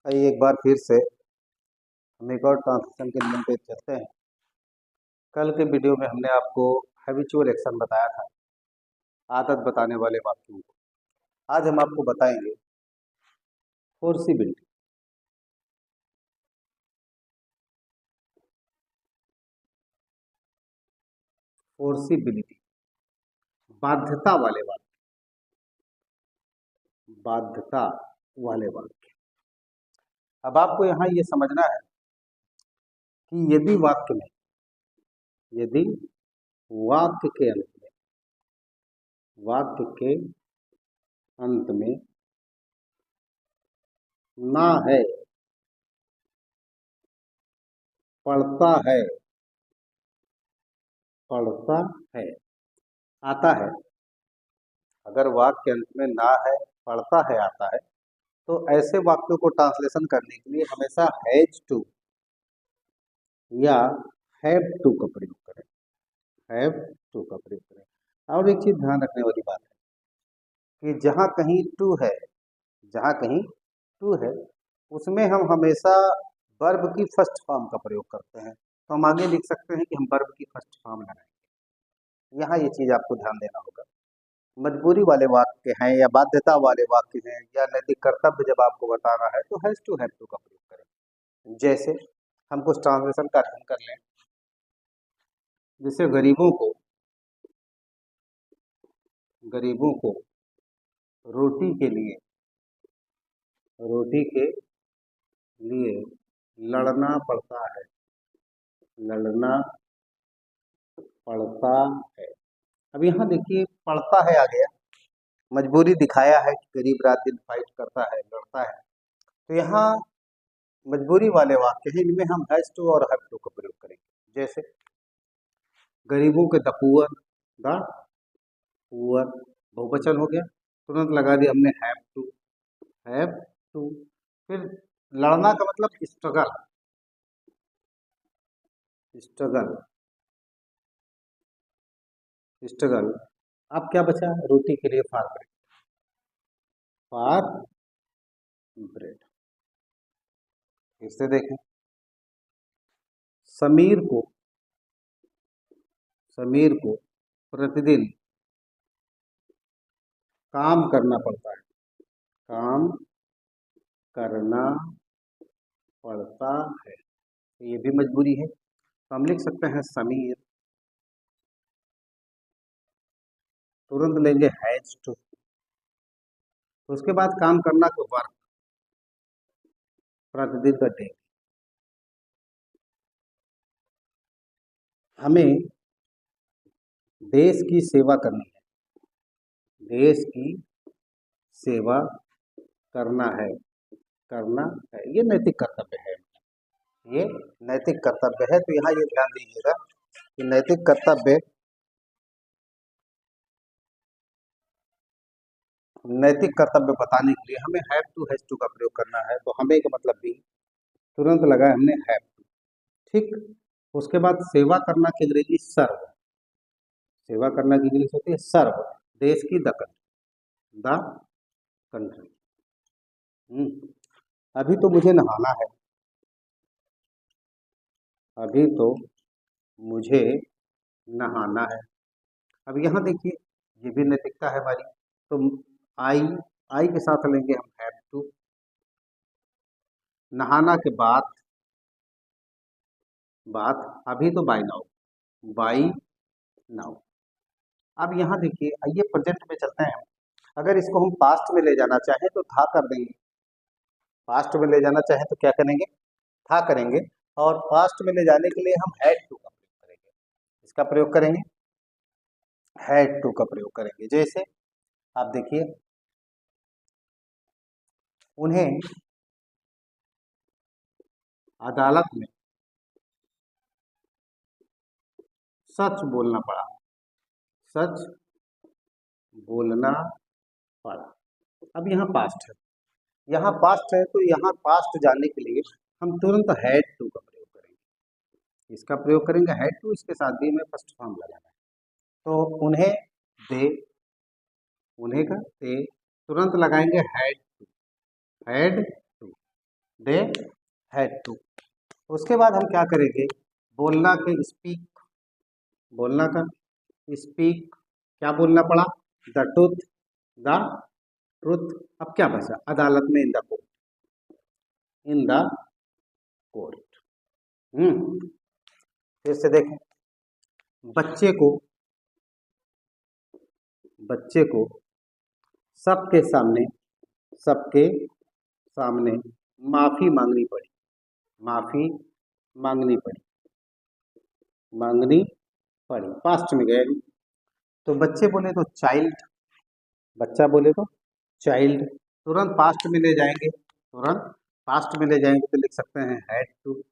आइए एक बार फिर से हम एक और ट्रांसलेशन के नियम पे चलते हैं। कल के वीडियो में हमने आपको हैबिचुअल एक्शन बताया था, आदत बताने वाले वाक्यों को। आज हम आपको बताएंगे फोर्सिबिलिटी। फोर्सिबिलिटी बाध्यता वाले वाक्य, बाध्यता वाले वाक्य। अब आपको यहाँ ये समझना है कि यदि वाक्य के अंत में ना है, पढ़ता है, आता है। अगर वाक्य के अंत में ना है, पढ़ता है, आता है, तो ऐसे वाक्यों को ट्रांसलेशन करने के लिए हमेशा हैज टू या हैव टू का प्रयोग करें। और एक चीज ध्यान रखने वाली बात है कि जहां कहीं टू है उसमें हम हमेशा वर्ब की फर्स्ट फॉर्म का प्रयोग करते हैं। तो हम आगे लिख सकते हैं कि हम वर्ब की फर्स्ट फॉर्म लगाएंगे। यहाँ ये चीज आपको ध्यान देना होगा। मजबूरी वाले वाक्य हैं या बाध्यता वाले वाक्य हैं या नैतिक कर्तव्य जब आपको बताना है तो हैज टू का प्रयोग करें। जैसे हम कुछ ट्रांसलेशन का अध्ययन कर लें, जैसे गरीबों को रोटी के लिए लड़ना पड़ता है। अब यहाँ देखिए पड़ता है आ गया, मजबूरी दिखाया है कि गरीब रात दिन फाइट करता है, लड़ता है। तो यहाँ मजबूरी वाले वाक्य हैं, इनमें हम हैज टू और हैव टू का प्रयोग करेंगे। जैसे गरीबों के द पुअर बहुवचन हो गया, तुरंत लगा दिया हमने हैव टू। फिर लड़ना का मतलब स्ट्रगल। अब क्या बचा? रोटी के लिए फार ब्रेड। फिर से देखें, समीर को प्रतिदिन काम करना पड़ता है। ये भी मजबूरी है, तो हम लिख सकते हैं समीर, तुरंत लेंगे हैज टू। उसके बाद काम करना को वर्क, प्रतिदिन का डे। हमें देश की सेवा करनी है, ये नैतिक कर्तव्य है। तो यहाँ ये ध्यान दीजिएगा कि नैतिक कर्तव्य बताने के लिए हमें हैव टू हैज टू का प्रयोग करना है। तो हमें का मतलब भी तुरंत लगा हमने हैव टू। ठीक, उसके बाद सेवा करना की अंग्रेजी सर्व, होती है सर्व, देश की द कंट्री। अभी तो मुझे नहाना है। अब यहाँ देखिए ये भी नैतिकता है हमारी। तो आई के साथ लेंगे हम हैव टू। नहाना के बाद अभी तो बाय नाउ। अब यहाँ देखिए ये प्रेजेंट में चलते हैं। अगर इसको हम पास्ट में ले जाना चाहें तो था कर देंगे, पास्ट में ले जाना चाहें तो क्या करेंगे? था करेंगे। और पास्ट में ले जाने के लिए हम हैड टू का प्रयोग करेंगे। इसका प्रयोग करेंगे, हैड टू का प्रयोग करेंगे। जैसे आप देखिए, उन्हें अदालत में सच बोलना पड़ा। अब यहाँ पास्ट है, तो यहाँ पास्ट जानने के लिए हम तुरंत हैड टू का प्रयोग करेंगे। इसका प्रयोग करेंगे हैड टू, इसके साथ भी हमें फर्स्ट फॉर्म लगाना है। तो उन्हें का तुरंत लगाएंगे had to. They had to. उसके बाद हम क्या करेंगे, बोलना के स्पीक, बोलना का स्पीक, क्या बोलना पड़ा, द ट्रुथ। अब क्या बचा, अदालत में, in the court, in the court. फिर से देखें, बच्चे को सबके सामने माफी मांगनी पड़ी, माफी मांगनी पड़ी, पास्ट में गए। तो बच्चे बोले तो चाइल्ड, बच्चा बोले तो चाइल्ड, तुरंत पास्ट में ले जाएंगे, तो लिख सकते हैं हैड टू।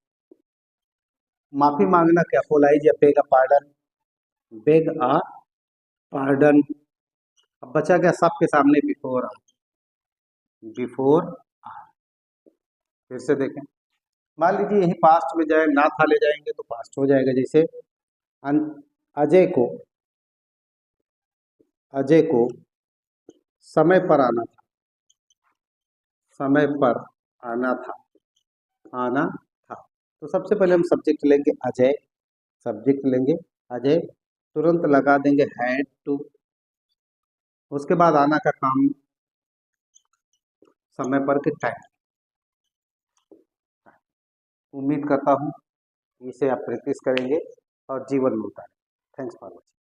माफी मांगना क्या, अपोलाइज या बेग अ पार्डन, बेग अ पार्डन। अब बचा क्या, सबके सामने बिफोर आर। फिर से देखें, मान लीजिए यही पास्ट में जाए, ना था ले जाएंगे तो पास्ट हो जाएगा। जैसे अजय को समय पर आना था, आना था। तो सबसे पहले हम सब्जेक्ट लेंगे अजय, तुरंत लगा देंगे हैड टू। उसके बाद आना का काम, समय पर के टाइम। उम्मीद करता हूँ इसे आप प्रैक्टिस करेंगे और जीवन में उतारें। Thanks for watching.